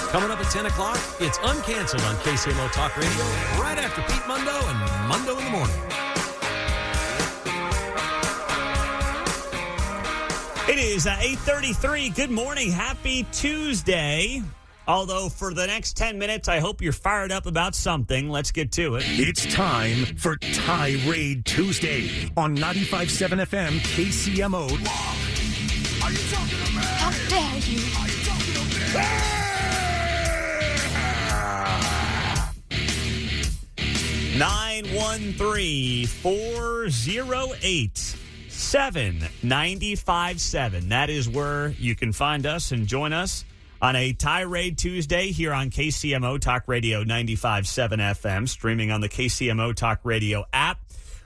Coming up at 10 o'clock, it's Uncanceled on KCMO Talk Radio, right after Pete Mundo and Mundo in the Morning. It is 8:33. Good morning. Happy Tuesday. Although for the next 10 minutes, I hope you're fired up about something. Let's get to it. It's time for Tirade Tuesday on 95.7 FM KCMO. Are you talking to me? How dare you? Are you talking to me? 913-408-7957. That is where you can find us and join us on a Tirade Tuesday here on KCMO Talk Radio 95.7 FM, streaming on the KCMO Talk Radio app.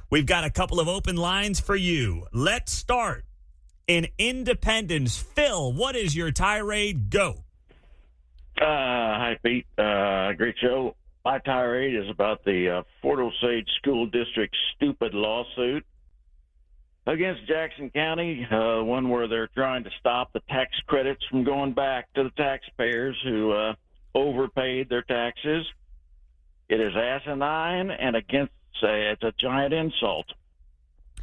We've got a couple of open lines for you. Let's start in Independence. Phil, what is your tirade? Go. Hi, Pete. Great show. My tirade is about the Fort Osage School District's stupid lawsuit against Jackson County, one where they're trying to stop the tax credits from going back to the taxpayers who overpaid their taxes. It is asinine and it's a giant insult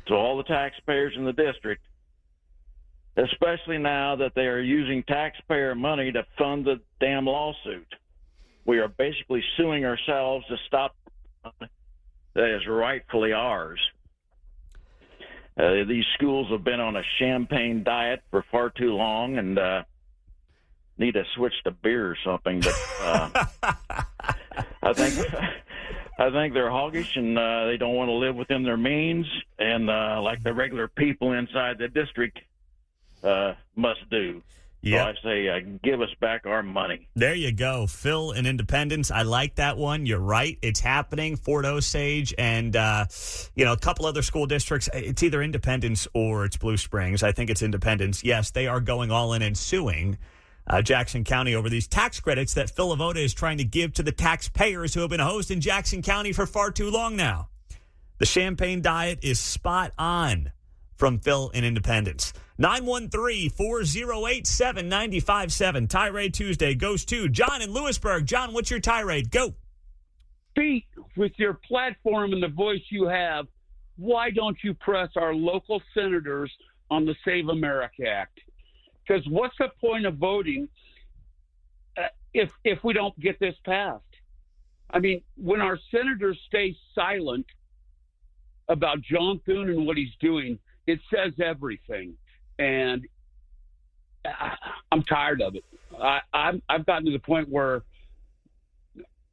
to all the taxpayers in the district, especially now that they are using taxpayer money to fund the damn lawsuit. We are basically suing ourselves to stop that is rightfully ours. These schools have been on a champagne diet for far too long and need to switch to beer or something. But I think they're hoggish and they don't want to live within their means, and like the regular people inside the district must do. Yeah, so I say, give us back our money. There you go. Phil in Independence. I like that one. You're right. It's happening. Fort Osage and, a couple other school districts. It's either Independence or it's Blue Springs. I think it's Independence. Yes, they are going all in and suing Jackson County over these tax credits that Phil Avoda is trying to give to the taxpayers who have been a host in Jackson County for far too long now. The champagne diet is spot on from Phil in Independence. 913-408-7957. Tirade Tuesday goes to John in Lewisburg. John, what's your tirade? Go. Pete, with your platform and the voice you have, why don't you press our local senators on the Save America Act? Because what's the point of voting if we don't get this passed? I mean, when our senators stay silent about John Thune and what he's doing, it says everything. And I'm tired of it. I've gotten to the point where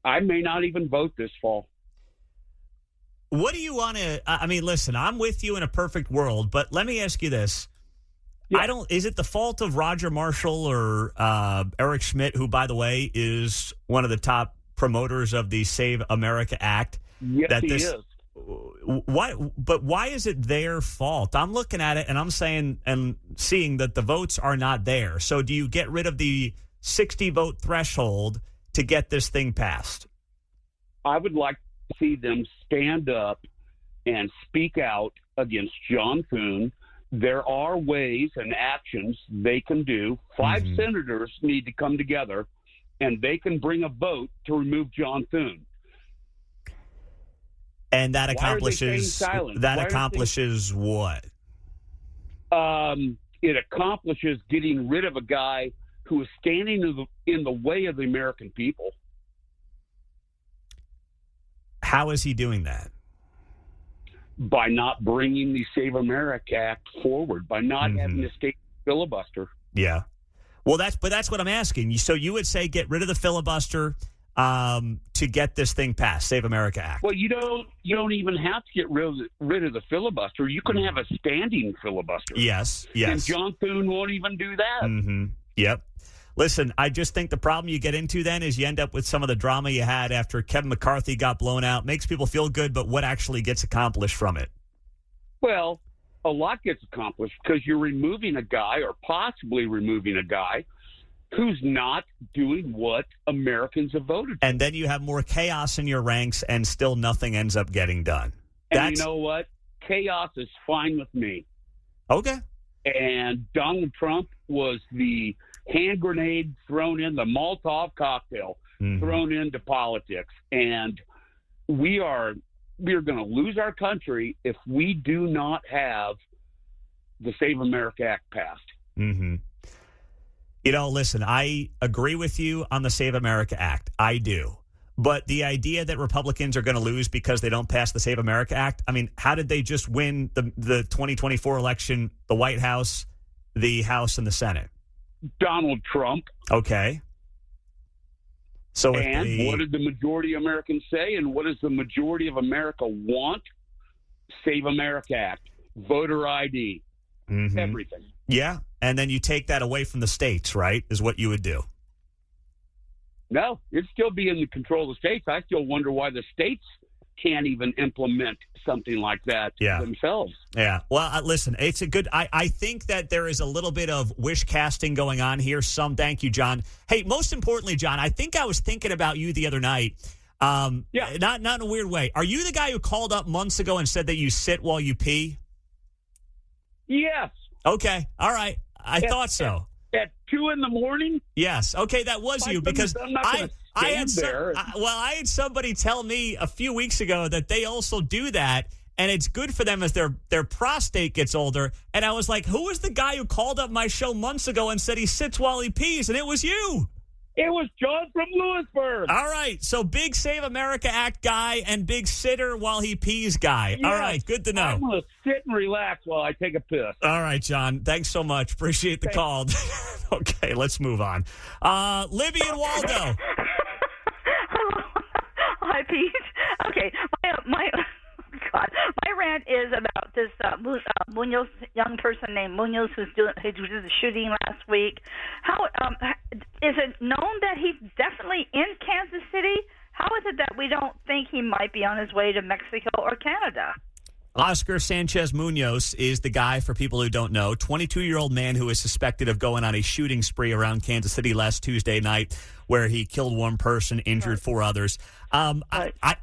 I may not even vote this fall. What do you want to? Listen, I'm with you in a perfect world, but let me ask you this: Yeah. Is it the fault of Roger Marshall or Eric Schmidt, who, by the way, is one of the top promoters of the Save America Act? Yes, he is. Why is it their fault? I'm looking at it and I'm saying and seeing that the votes are not there. So do you get rid of the 60 vote threshold to get this thing passed? I would like to see them stand up and speak out against John Thune. There are ways and actions they can do. 5 senators need to come together and they can bring a vote to remove John Thune. And that accomplishes what? It accomplishes getting rid of a guy who is standing in the way of the American people. How is he doing that? By not bringing the Save America Act forward, by not having a state filibuster. Yeah. Well, that's what I'm asking. So you would say get rid of the filibuster to get this thing passed, Save America Act. Well, you don't even have to get rid of the filibuster. You can have a standing filibuster. Yes. And John Thune won't even do that. Yep. Listen, I just think the problem you get into then is you end up with some of the drama you had after Kevin McCarthy got blown out. Makes people feel good, but what actually gets accomplished from it? Well, a lot gets accomplished because you're removing a guy or possibly removing a guy who's not doing what Americans have voted for. And then you have more chaos in your ranks and still nothing ends up getting done. And you know what? Chaos is fine with me. Okay. And Donald Trump was the hand grenade thrown in, the Molotov cocktail thrown into politics. And we are going to lose our country if we do not have the Save America Act passed. Mm-hmm. Listen, I agree with you on the Save America Act. I do. But the idea that Republicans are going to lose because they don't pass the Save America Act, I mean, how did they just win the 2024 election, the White House, the House, and the Senate? Donald Trump. Okay. So what did the majority of Americans say, and what does the majority of America want? Save America Act, voter ID, everything. Yeah, and then you take that away from the states, right, is what you would do. No, it'd still be in the control of the states. I still wonder why the states can't even implement something like that themselves. Yeah. Well, listen, it's a good. I think that there is a little bit of wish casting going on here. Thank you, John. Hey, most importantly, John, I think I was thinking about you the other night. Not in a weird way. Are you the guy who called up months ago and said that you sit while you pee? Yes. Okay. All right. I thought so. At 2 a.m? Yes. Okay, that was you because I had somebody tell me a few weeks ago that they also do that, and it's good for them as their prostate gets older. And I was like, who was the guy who called up my show months ago and said he sits while he pees? And it was you. It was John from Lewisburg. All right. So big Save America Act guy and big sitter while he pees guy. Yes, all right. Good to know. I'm going to sit and relax while I take a piss. All right, John. Thanks so much. Appreciate the call. Okay, let's move on. Libby and Waldo. Hi, Pete. Okay. My rant is about this Munoz, young person named Munoz who did the shooting last week. How is it known that he's definitely in Kansas City? How is it that we don't think he might be on his way to Mexico or Canada? Oscar Sanchez Munoz is the guy, for people who don't know, 22-year-old man who is suspected of going on a shooting spree around Kansas City last Tuesday night where he killed one person, injured four others. I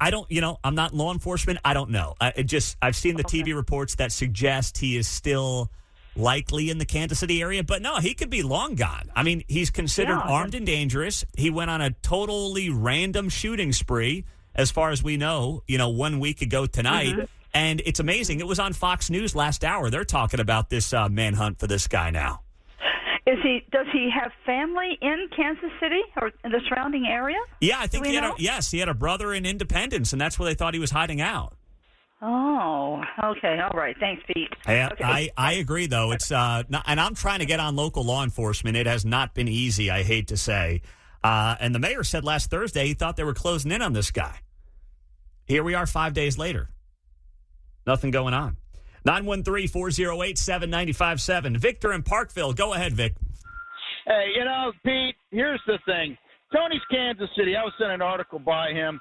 don't, I'm not in law enforcement. I don't know. I've seen the TV reports that suggest he is still likely in the Kansas City area, but no, he could be long gone. I mean, he's considered armed and dangerous. He went on a totally random shooting spree, as far as we know, 1 week ago tonight. Mm-hmm. And it's amazing. It was on Fox News last hour. They're talking about this manhunt for this guy now. Does he have family in Kansas City or in the surrounding area? Yeah, I think he had a brother in Independence, and that's where they thought he was hiding out. Oh, okay. All right. Thanks, Pete. Yeah, okay. I agree, though. It's not, and I'm trying to get on local law enforcement. It has not been easy, I hate to say. And the mayor said last Thursday he thought they were closing in on this guy. Here we are 5 days later. Nothing going on. 913-408-7957. Victor in Parkville. Go ahead, Vic. Hey, Pete, here's the thing. Tony's Kansas City, I was sent an article by him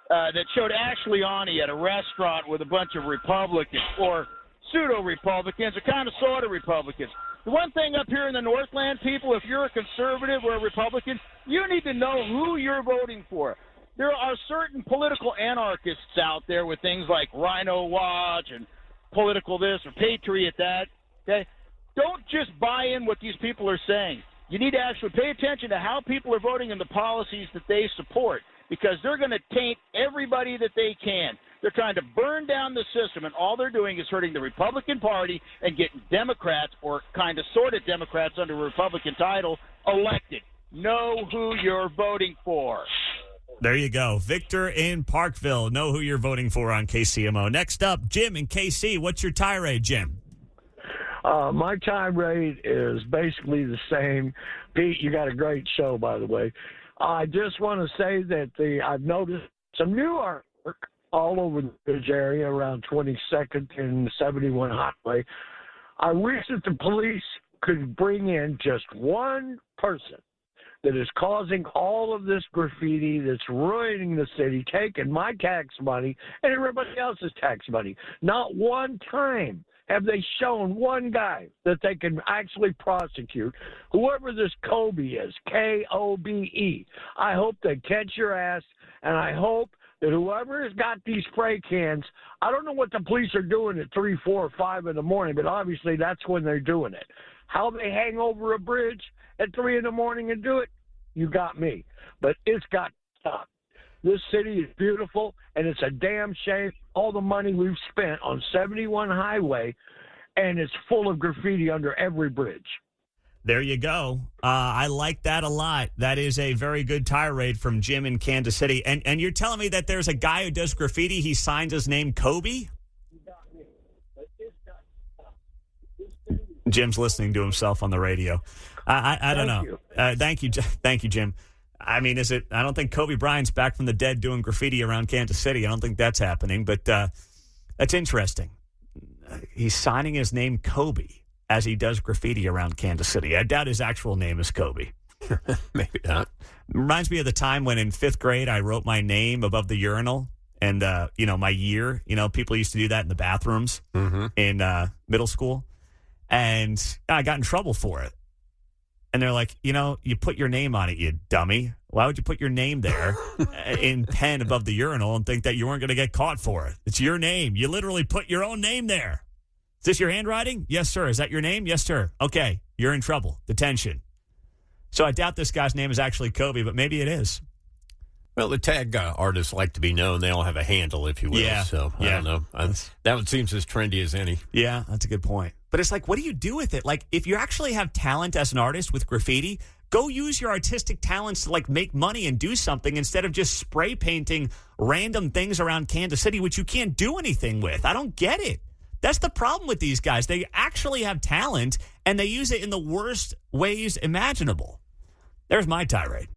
that showed Ashley Ani at a restaurant with a bunch of Republicans, or pseudo-Republicans, or kind of sort of Republicans. The one thing up here in the Northland, people, if you're a conservative or a Republican, you need to know who you're voting for. There are certain political anarchists out there with things like Rhino Watch and political this or Patriot that. Okay? Don't just buy in what these people are saying. You need to actually pay attention to how people are voting and the policies that they support, because they're going to taint everybody that they can. They're trying to burn down the system, and all they're doing is hurting the Republican Party and getting Democrats, or kind of sort of Democrats under a Republican title, elected. Know who you're voting for. There you go. Victor in Parkville. Know who you're voting for on KCMO. Next up, Jim in KC. What's your tirade, Jim? My tirade is basically the same. Pete, you got a great show, by the way. I just want to say that I've noticed some new artwork all over the Bridge area around 22nd and 71 Highway. I wish that the police could bring in just one person that is causing all of this graffiti that's ruining the city, taking my tax money and everybody else's tax money. Not one time have they shown one guy that they can actually prosecute. Whoever this Kobe is, Kobe, I hope they catch your ass, and I hope that whoever has got these spray cans, I don't know what the police are doing at 3, 4, 5 in the morning, but obviously that's when they're doing it. How they hang over a bridge at 3 in the morning and do it, you got me. But it's got to stop. This city is beautiful, and it's a damn shame all the money we've spent on 71 Highway, and it's full of graffiti under every bridge. There you go. I like that a lot. That is a very good tirade from Jim in Kansas City. And you're telling me that there's a guy who does graffiti, he signs his name Kobe? Jim's listening to himself on the radio. I don't know. Thank you, Jim. I mean, I don't think Kobe Bryant's back from the dead doing graffiti around Kansas City. I don't think that's happening, but that's interesting. He's signing his name Kobe as he does graffiti around Kansas City. I doubt his actual name is Kobe. Maybe not. Reminds me of the time when in 5th grade I wrote my name above the urinal and, my year. People used to do that in the bathrooms in middle school. And I got in trouble for it. And they're like, you put your name on it, you dummy. Why would you put your name there in pen above the urinal and think that you weren't going to get caught for it? It's your name. You literally put your own name there. Is this your handwriting? Yes, sir. Is that your name? Yes, sir. Okay, you're in trouble. Detention. So I doubt this guy's name is actually Kobe, but maybe it is. Well, the tag artists like to be known. They all have a handle, if you will. Yeah. So I don't know. That one seems as trendy as any. Yeah, that's a good point. But it's like, what do you do with it? Like, if you actually have talent as an artist with graffiti, go use your artistic talents to, make money and do something instead of just spray painting random things around Kansas City, which you can't do anything with. I don't get it. That's the problem with these guys. They actually have talent, and they use it in the worst ways imaginable. There's my tirade.